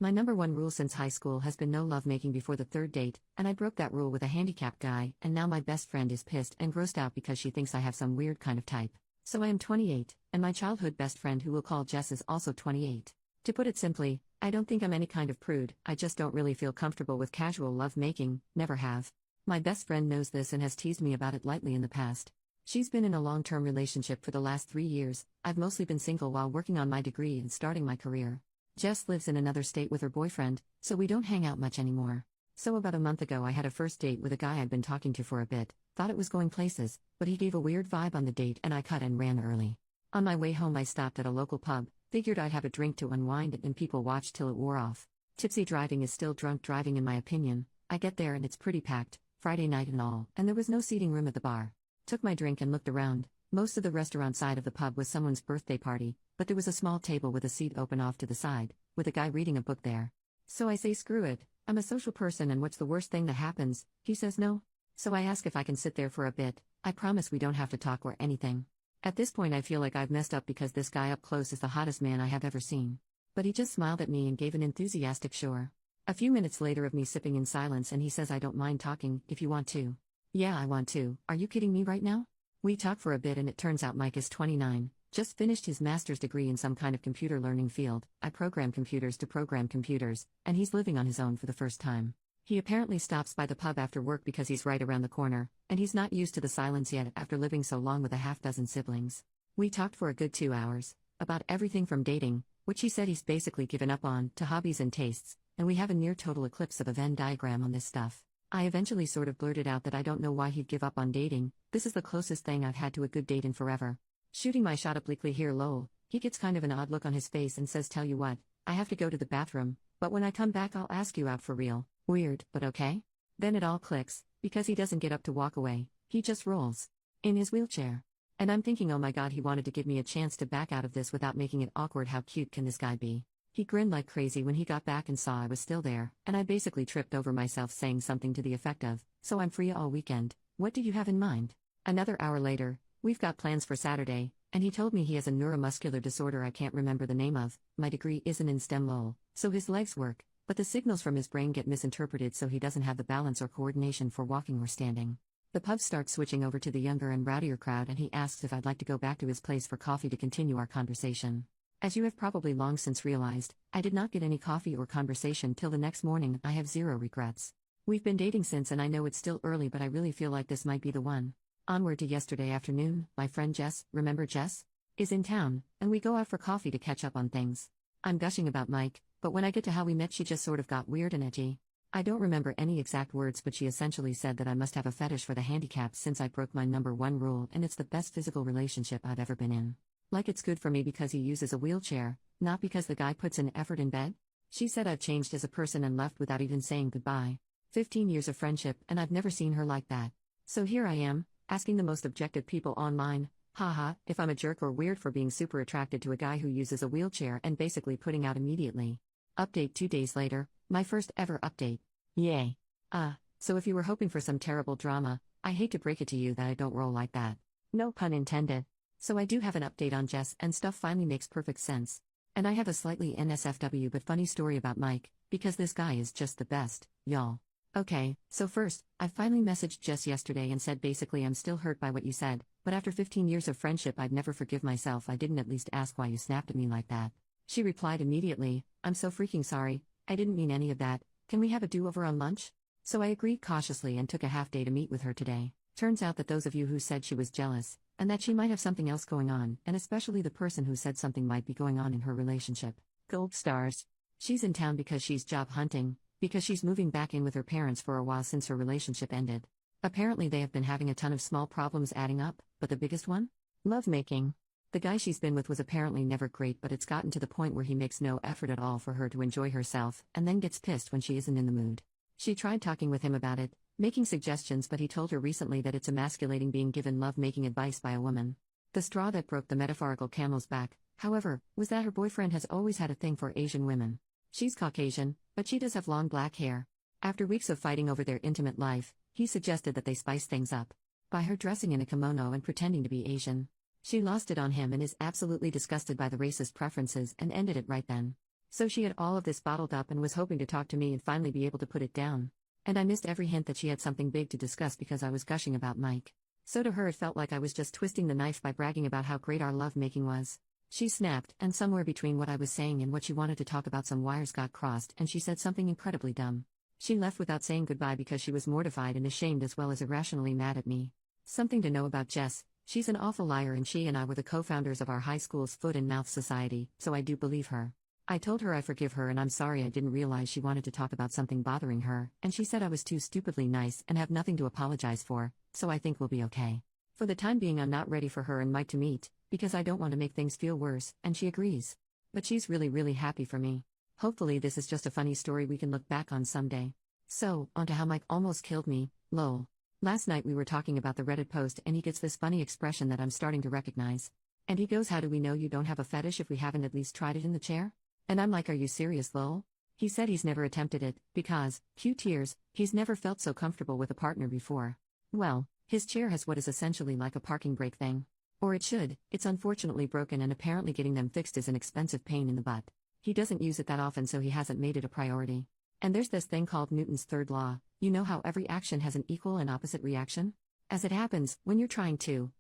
My number one rule since high school has been no lovemaking before the third date, and I broke that rule with a handicapped guy, and now my best friend is pissed and grossed out because she thinks I have some weird kind of type. So I am 28, and my childhood best friend who we'll call Jess is also 28. To put it simply, I don't think I'm any kind of prude, I just don't really feel comfortable with casual lovemaking, never have. My best friend knows this and has teased me about it lightly in the past. She's been in a long-term relationship for the last 3 years, I've mostly been single while working on my degree and starting my career. Jess lives in another state with her boyfriend, so we don't hang out much anymore. So about a month ago I had a first date with a guy I'd been talking to for a bit, thought it was going places, but he gave a weird vibe on the date and I cut and ran early. On my way home I stopped at a local pub, figured I'd have a drink to unwind and people watched till it wore off. Tipsy driving is still drunk driving in my opinion. I get there and it's pretty packed, Friday night and all, and there was no seating room at the bar. Took my drink and looked around. Most of the restaurant side of the pub was someone's birthday party, but there was a small table with a seat open off to the side, with a guy reading a book there. So I say screw it, I'm a social person and what's the worst thing that happens? He says no. So I ask if I can sit there for a bit, I promise we don't have to talk or anything. At this point I feel like I've messed up because this guy up close is the hottest man I have ever seen. But he just smiled at me and gave an enthusiastic sure. A few minutes later of me sipping in silence and he says I don't mind talking, if you want to. Yeah I want to, are you kidding me right now? We talk for a bit and it turns out Mike is 29, just finished his master's degree in some kind of computer learning field, I program computers to program computers, and he's living on his own for the first time. He apparently stops by the pub after work because he's right around the corner, and he's not used to the silence yet after living so long with a half-dozen siblings. We talked for a good 2 hours, about everything from dating, which he said he's basically given up on, to hobbies and tastes, and we have a near total eclipse of a Venn diagram on this stuff. I eventually sort of blurted out that I don't know why he'd give up on dating, this is the closest thing I've had to a good date in forever. Shooting my shot obliquely here lol, he gets kind of an odd look on his face and says tell you what, I have to go to the bathroom, but when I come back I'll ask you out for real. Weird, but okay? Then it all clicks, because he doesn't get up to walk away, he just rolls. In his wheelchair. And I'm thinking oh my god he wanted to give me a chance to back out of this without making it awkward, how cute can this guy be? He grinned like crazy when he got back and saw I was still there, and I basically tripped over myself saying something to the effect of, so I'm free all weekend, what do you have in mind? Another hour later, we've got plans for Saturday, and he told me he has a neuromuscular disorder I can't remember the name of, my degree isn't in STEM lol, so his legs work, but the signals from his brain get misinterpreted so he doesn't have the balance or coordination for walking or standing. The pub starts switching over to the younger and rowdier crowd and he asks if I'd like to go back to his place for coffee to continue our conversation. As you have probably long since realized, I did not get any coffee or conversation till the next morning. I have zero regrets. We've been dating since and I know it's still early but I really feel like this might be the one. Onward to yesterday afternoon, my friend Jess, remember Jess? Is in town, and we go out for coffee to catch up on things. I'm gushing about Mike, but when I get to how we met she just sort of got weird and edgy. I don't remember any exact words but she essentially said that I must have a fetish for the handicapped since I broke my number one rule and it's the best physical relationship I've ever been in. Like it's good for me because he uses a wheelchair, not because the guy puts in effort in bed? She said I've changed as a person and left without even saying goodbye. 15 years of friendship and I've never seen her like that. So here I am, asking the most objective people online, haha, if I'm a jerk or weird for being super attracted to a guy who uses a wheelchair and basically putting out immediately. Update 2 days later, my first ever update. Yay. So if you were hoping for some terrible drama, I hate to break it to you that I don't roll like that. No pun intended. So I do have an update on Jess and stuff finally makes perfect sense. And I have a slightly NSFW but funny story about Mike, because this guy is just the best, y'all. Okay, so first, I finally messaged Jess yesterday and said basically I'm still hurt by what you said, but after 15 years of friendship I'd never forgive myself I didn't at least ask why you snapped at me like that. She replied immediately, I'm so freaking sorry, I didn't mean any of that, can we have a do-over on lunch? So I agreed cautiously and took a half day to meet with her today. Turns out that those of you who said she was jealous, and that she might have something else going on, and especially the person who said something might be going on in her relationship. Gold stars. She's in town because she's job hunting, because she's moving back in with her parents for a while since her relationship ended. Apparently they have been having a ton of small problems adding up, but the biggest one? Lovemaking. The guy she's been with was apparently never great but it's gotten to the point where he makes no effort at all for her to enjoy herself, and then gets pissed when she isn't in the mood. She tried talking with him about it, making suggestions but he told her recently that it's emasculating being given love-making advice by a woman. The straw that broke the metaphorical camel's back, however, was that her boyfriend has always had a thing for Asian women. She's Caucasian, but she does have long black hair. After weeks of fighting over their intimate life, he suggested that they spice things up. By her dressing in a kimono and pretending to be Asian. She lost it on him and is absolutely disgusted by the racist preferences and ended it right then. So she had all of this bottled up and was hoping to talk to me and finally be able to put it down. And I missed every hint that she had something big to discuss because I was gushing about Mike. So to her it felt like I was just twisting the knife by bragging about how great our love-making was. She snapped, and somewhere between what I was saying and what she wanted to talk about some wires got crossed and she said something incredibly dumb. She left without saying goodbye because she was mortified and ashamed as well as irrationally mad at me. Something to know about Jess: she's an awful liar and she and I were the co-founders of our high school's Foot and Mouth Society, so I do believe her. I told her I forgive her and I'm sorry I didn't realize she wanted to talk about something bothering her, and she said I was too stupidly nice and have nothing to apologize for, so I think we'll be okay. For the time being I'm not ready for her and Mike to meet, because I don't want to make things feel worse, and she agrees. But she's really happy for me. Hopefully this is just a funny story we can look back on someday. So, onto how Mike almost killed me, lol. Last night we were talking about the Reddit post and he gets this funny expression that I'm starting to recognize. And he goes, "How do we know you don't have a fetish if we haven't at least tried it in the chair?" And I'm like, "Are you serious, lol?" He said he's never attempted it, because, cue tears, he's never felt so comfortable with a partner before. Well, his chair has what is essentially like a parking brake thing. Or it should. It's unfortunately broken and apparently getting them fixed is an expensive pain in the butt. He doesn't use it that often so he hasn't made it a priority. And there's this thing called Newton's third law. You know how every action has an equal and opposite reaction? As it happens, when you're trying to,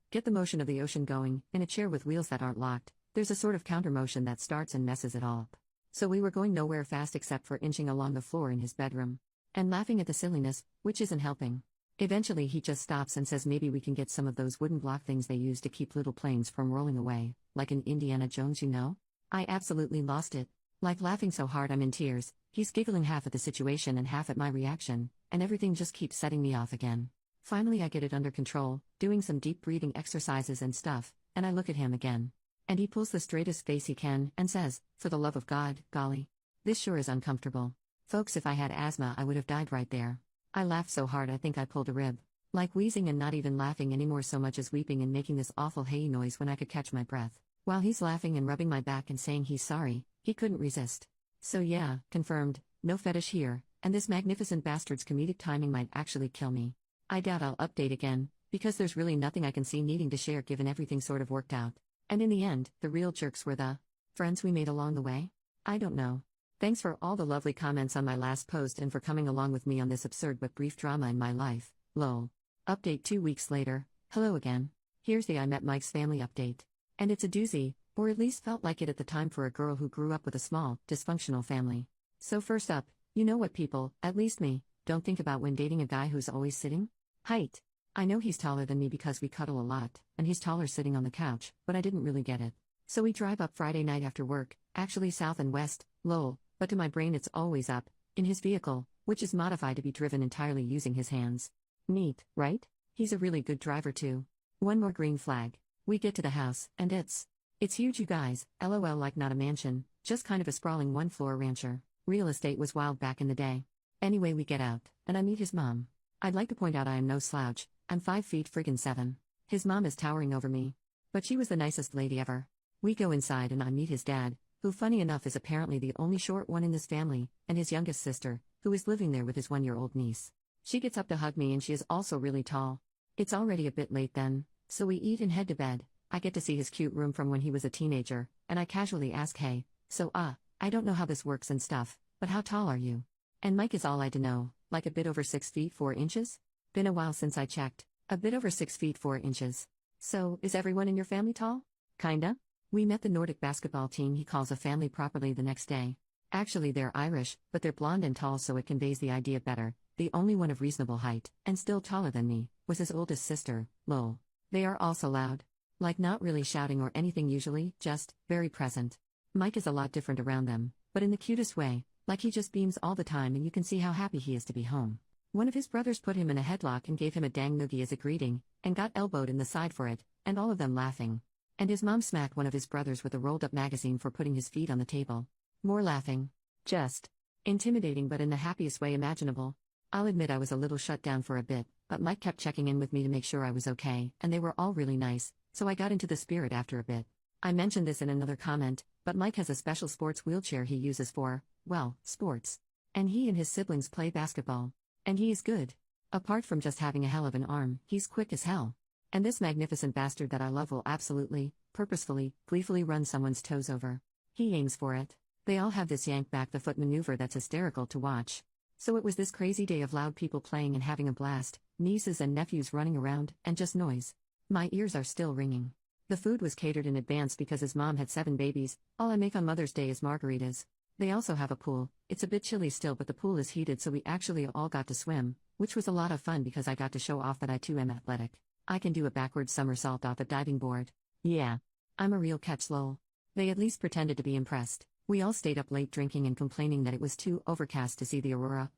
get the motion of the ocean going, in a chair with wheels that aren't locked, there's a sort of counter motion that starts and messes it all up. So we were going nowhere fast except for inching along the floor in his bedroom. And laughing at the silliness, which isn't helping. Eventually he just stops and says maybe we can get some of those wooden block things they use to keep little planes from rolling away, like in Indiana Jones, you know? I absolutely lost it. Like laughing so hard I'm in tears. He's giggling half at the situation and half at my reaction, and everything just keeps setting me off again. Finally I get it under control, doing some deep breathing exercises and stuff, and I look at him again. And he pulls the straightest face he can, and says, "For the love of God, golly. This sure is uncomfortable. Folks, if I had asthma I would have died right there." I laughed so hard I think I pulled a rib. Like wheezing and not even laughing anymore so much as weeping and making this awful hey noise when I could catch my breath. While he's laughing and rubbing my back and saying he's sorry, he couldn't resist. So yeah, confirmed, no fetish here, and this magnificent bastard's comedic timing might actually kill me. I doubt I'll update again, because there's really nothing I can see needing to share given everything sort of worked out. And in the end, the real jerks were the friends we made along the way? I don't know. Thanks for all the lovely comments on my last post and for coming along with me on this absurd but brief drama in my life, lol. Update 2 weeks later. Hello again. Here's the I Met Mike's Family update. And it's a doozy, or at least felt like it at the time for a girl who grew up with a small, dysfunctional family. So first up, you know what people, at least me, don't think about when dating a guy who's always sitting? Height. I know he's taller than me because we cuddle a lot, and he's taller sitting on the couch, but I didn't really get it. So we drive up Friday night after work, actually south and west, lol, but to my brain it's always up, in his vehicle, which is modified to be driven entirely using his hands. Neat, right? He's a really good driver too. One more green flag. We get to the house, and it's huge, you guys, lol, like not a mansion, just kind of a sprawling one-floor rancher. Real estate was wild back in the day. Anyway, we get out, and I meet his mom. I'd like to point out I am no slouch, I'm 5 feet friggin' 7. His mom is towering over me. But she was the nicest lady ever. We go inside and I meet his dad, who funny enough is apparently the only short one in this family, and his youngest sister, who is living there with his 1-year-old niece. She gets up to hug me and she is also really tall. It's already a bit late then, so we eat and head to bed. I get to see his cute room from when he was a teenager, and I casually ask, "Hey, so I don't know how this works and stuff, but how tall are you?" And Mike is all I to know, like a bit over 6 feet 4 inches? Been a while since I checked. A bit over 6 feet 4 inches. So, is everyone in your family tall? Kinda? We met the Nordic basketball team he calls a family properly the next day. Actually they're Irish, but they're blonde and tall so it conveys the idea better. The only one of reasonable height, and still taller than me, was his oldest sister, lol. They are also loud. Like not really shouting or anything usually, just, very present. Mike is a lot different around them, but in the cutest way, like he just beams all the time and you can see how happy he is to be home. One of his brothers put him in a headlock and gave him a dang noogie as a greeting, and got elbowed in the side for it, and all of them laughing. And his mom smacked one of his brothers with a rolled-up magazine for putting his feet on the table. More laughing. Just intimidating but in the happiest way imaginable. I'll admit I was a little shut down for a bit, but Mike kept checking in with me to make sure I was okay, and they were all really nice, so I got into the spirit after a bit. I mentioned this in another comment, but Mike has a special sports wheelchair he uses for, well, sports. And he and his siblings play basketball. And he is good. Apart from just having a hell of an arm, he's quick as hell. And this magnificent bastard that I love will absolutely, purposefully, gleefully run someone's toes over. He aims for it. They all have this yank back the foot maneuver that's hysterical to watch. So it was this crazy day of loud people playing and having a blast, nieces and nephews running around, and just noise. My ears are still ringing. The food was catered in advance because his mom had 7 babies. All I make on Mother's Day is margaritas. They also have a pool. It's a bit chilly still, but the pool is heated, so we actually all got to swim, which was a lot of fun because I got to show off that I too am athletic. I can do a backward somersault off a diving board. Yeah. I'm a real catch, lol. They at least pretended to be impressed. We all stayed up late drinking and complaining that it was too overcast to see the aurora,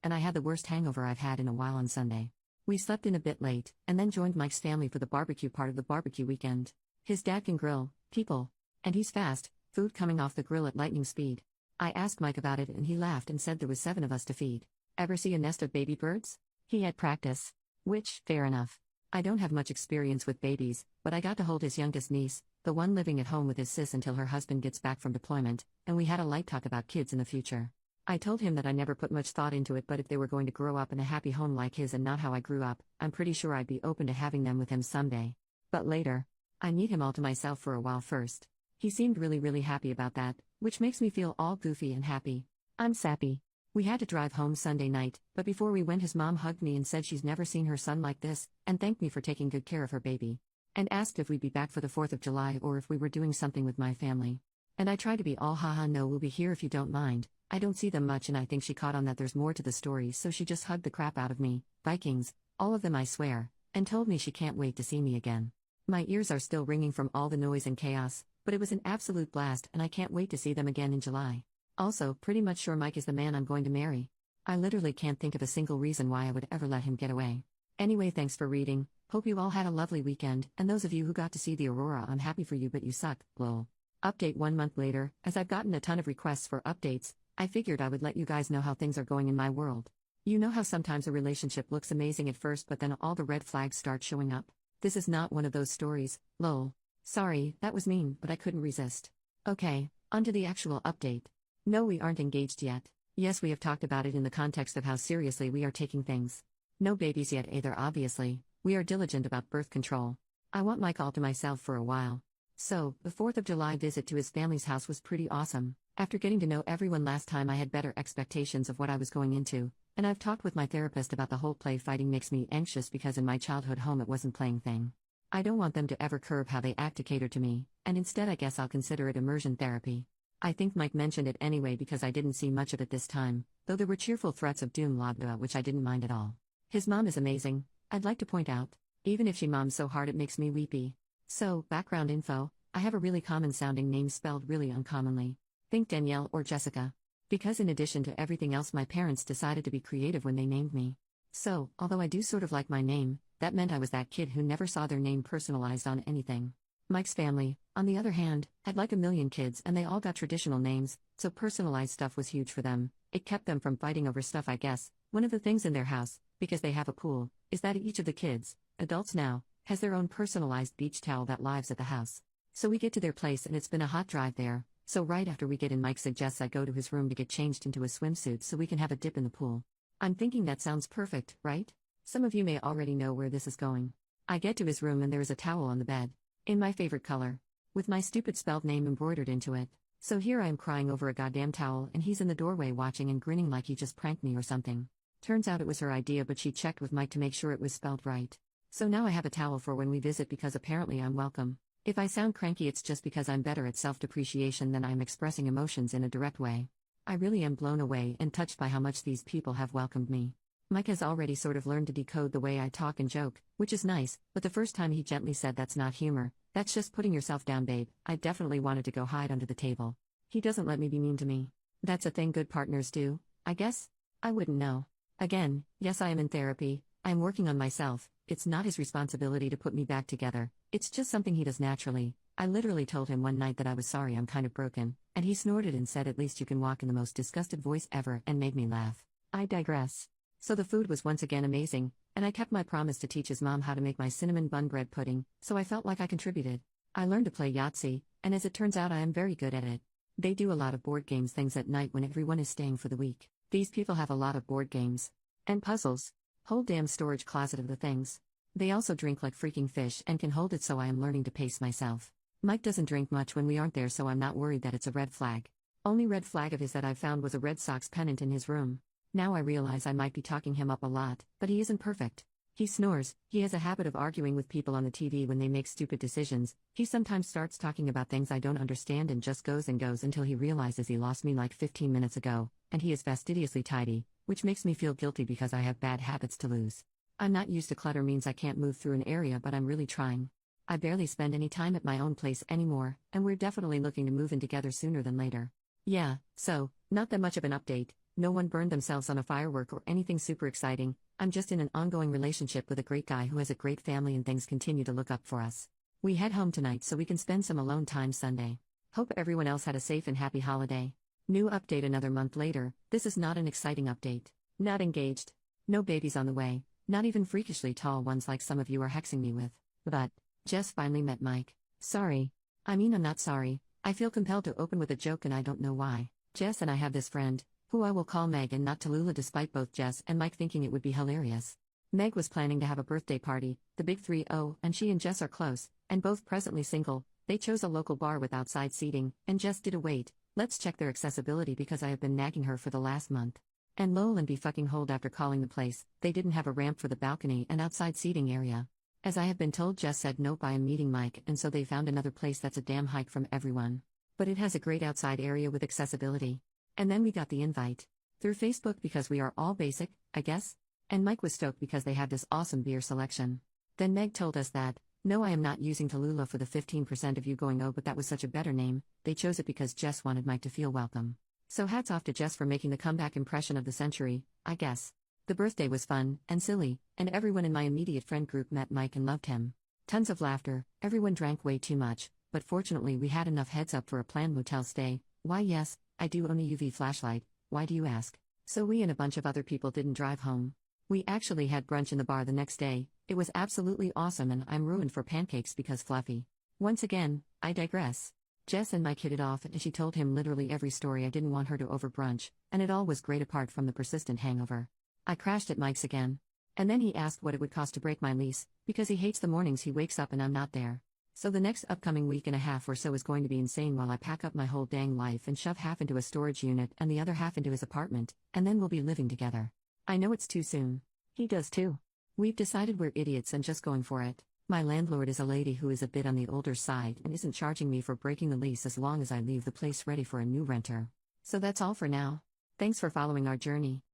and I had the worst hangover I've had in a while on Sunday. We slept in a bit late, and then joined Mike's family for the barbecue part of the barbecue weekend. His dad can grill people. And he's fast, food coming off the grill at lightning speed. I asked Mike about it and he laughed and said there was 7 of us to feed. Ever see a nest of baby birds? He had practice. Which, fair enough. I don't have much experience with babies, but I got to hold his youngest niece, the one living at home with his sis until her husband gets back from deployment, and we had a light talk about kids in the future. I told him that I never put much thought into it, but if they were going to grow up in a happy home like his and not how I grew up, I'm pretty sure I'd be open to having them with him someday. But later, I need him all to myself for a while first. He seemed really happy about that, which makes me feel all goofy and happy. I'm sappy. We had to drive home Sunday night, but before we went his mom hugged me and said she's never seen her son like this, and thanked me for taking good care of her baby. And asked if we'd be back for the 4th of July or if we were doing something with my family. And I tried to be all haha no, we'll be here if you don't mind. I don't see them much and I think she caught on that there's more to the story, so she just hugged the crap out of me, Vikings, all of them I swear, and told me she can't wait to see me again. My ears are still ringing from all the noise and chaos, but it was an absolute blast and I can't wait to see them again in July. Also, pretty much sure Mike is the man I'm going to marry. I literally can't think of a single reason why I would ever let him get away. Anyway, thanks for reading. Hope you all had a lovely weekend, and those of you who got to see the aurora, I'm happy for you, but you suck, lol. Update 1 month later. As I've gotten a ton of requests for updates, I figured I would let you guys know how things are going in my world. You know how sometimes a relationship looks amazing at first, but then all the red flags start showing up? This is not one of those stories, lol. Sorry, that was mean, but I couldn't resist. Okay, onto the actual update. No, we aren't engaged yet. Yes, we have talked about it in the context of how seriously we are taking things. No babies yet either, obviously. We are diligent about birth control. I want Mike all to myself for a while. So, the 4th of July visit to his family's house was pretty awesome. After getting to know everyone last time, I had better expectations of what I was going into, and I've talked with my therapist about the whole play fighting makes me anxious because in my childhood home it wasn't playing thing. I don't want them to ever curb how they act to cater to me, and instead I guess I'll consider it immersion therapy. I think Mike mentioned it anyway because I didn't see much of it this time, though there were cheerful threats of doom labda which I didn't mind at all. His mom is amazing, I'd like to point out, even if she moms so hard it makes me weepy. So, background info, I have a really common sounding name spelled really uncommonly. Think Danielle or Jessica. Because in addition to everything else my parents decided to be creative when they named me. So, although I do sort of like my name, that meant I was that kid who never saw their name personalized on anything. Mike's family, on the other hand, had like a million kids and they all got traditional names, so personalized stuff was huge for them. It kept them from fighting over stuff, I guess. One of the things in their house, because they have a pool, is that each of the kids, adults now, has their own personalized beach towel that lives at the house. So we get to their place and it's been a hot drive there, so right after we get in Mike suggests I go to his room to get changed into a swimsuit so we can have a dip in the pool. I'm thinking that sounds perfect, right? Some of you may already know where this is going. I get to his room and there is a towel on the bed. In my favorite color. With my stupid spelled name embroidered into it. So here I am crying over a goddamn towel and he's in the doorway watching and grinning like he just pranked me or something. Turns out it was her idea, but she checked with Mike to make sure it was spelled right. So now I have a towel for when we visit because apparently I'm welcome. If I sound cranky it's just because I'm better at self-depreciation than I'm expressing emotions in a direct way. I really am blown away and touched by how much these people have welcomed me. Mike has already sort of learned to decode the way I talk and joke, which is nice, but the first time he gently said that's not humor, that's just putting yourself down, babe. I definitely wanted to go hide under the table. He doesn't let me be mean to me. That's a thing good partners do, I guess? I wouldn't know. Again, yes, I am in therapy, I am working on myself. It's not his responsibility to put me back together, it's just something he does naturally. I literally told him one night that I was sorry I'm kind of broken, and he snorted and said at least you can walk in the most disgusted voice ever and made me laugh. I digress. So the food was once again amazing, and I kept my promise to teach his mom how to make my cinnamon bun bread pudding, so I felt like I contributed. I learned to play Yahtzee, and as it turns out I am very good at it. They do a lot of board games things at night when everyone is staying for the week. These people have a lot of board games. And puzzles. Whole damn storage closet of the things. They also drink like freaking fish and can hold it, so I am learning to pace myself. Mike doesn't drink much when we aren't there, so I'm not worried that it's a red flag. Only red flag of his that I've found was a Red Sox pennant in his room. Now I realize I might be talking him up a lot, but he isn't perfect. He snores, he has a habit of arguing with people on the TV when they make stupid decisions, he sometimes starts talking about things I don't understand and just goes and goes until he realizes he lost me like 15 minutes ago, and he is fastidiously tidy, which makes me feel guilty because I have bad habits to lose. I'm not used to clutter means I can't move through an area, but I'm really trying. I barely spend any time at my own place anymore, and we're definitely looking to move in together sooner than later. Yeah, so, not that much of an update, no one burned themselves on a firework or anything super exciting, I'm just in an ongoing relationship with a great guy who has a great family and things continue to look up for us. We head home tonight so we can spend some alone time Sunday. Hope everyone else had a safe and happy holiday. New update another month later, this is not an exciting update. Not engaged. No babies on the way, not even freakishly tall ones like some of you are hexing me with. But, Jess finally met Mike. Sorry. I'm not sorry. I feel compelled to open with a joke and I don't know why. Jess and I have this friend, who I will call Meg and not Tallulah despite both Jess and Mike thinking it would be hilarious. Meg was planning to have a birthday party, the Big 3-0, and she and Jess are close, and both presently single. They chose a local bar with outside seating, and Jess did a wait, let's check their accessibility because I have been nagging her for the last month. And lol and be fucking hold after calling the place, they didn't have a ramp for the balcony and outside seating area. As I have been told, Jess said nope, I am meeting Mike, and so they found another place that's a damn hike from everyone. But it has a great outside area with accessibility. And then we got the invite. Through Facebook because we are all basic, I guess? And Mike was stoked because they have this awesome beer selection. Then Meg told us that, no, I am not using Tallulah for the 15% of you going oh but that was such a better name, they chose it because Jess wanted Mike to feel welcome. So hats off to Jess for making the comeback impression of the century, I guess. The birthday was fun and silly, and everyone in my immediate friend group met Mike and loved him. Tons of laughter, everyone drank way too much, but fortunately we had enough heads up for a planned motel stay. Why yes, I do own a UV flashlight, why do you ask? So we and a bunch of other people didn't drive home. We actually had brunch in the bar the next day, it was absolutely awesome and I'm ruined for pancakes because fluffy. Once again, I digress. Jess and Mike hit it off and she told him literally every story I didn't want her to over brunch, and it all was great apart from the persistent hangover. I crashed at Mike's again. And then he asked what it would cost to break my lease, because he hates the mornings he wakes up and I'm not there. So the next upcoming week and a half or so is going to be insane while I pack up my whole dang life and shove half into a storage unit and the other half into his apartment, and then we'll be living together. I know it's too soon. He does too. We've decided we're idiots and just going for it. My landlord is a lady who is a bit on the older side and isn't charging me for breaking the lease as long as I leave the place ready for a new renter. So that's all for now. Thanks for following our journey.